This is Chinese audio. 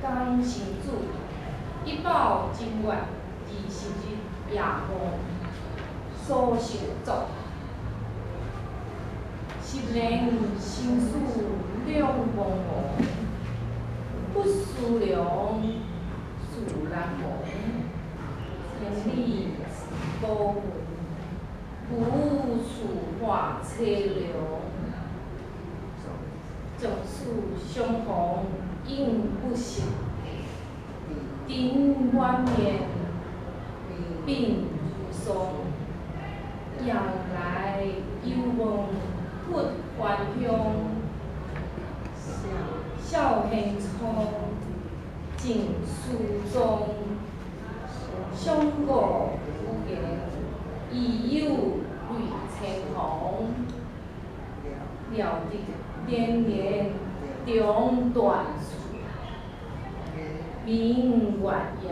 江成子，一报金元20日夜幕，所受作。10年心事两茫茫，不思量，自难忘。千里孤坟，无处话凄凉。纵使相逢应不识，顶万面鬓如霜。夜来幽梦忽还乡，小轩窗，尽书中。相顾无言，已有泪千行。料敌连年中断处，明月夜。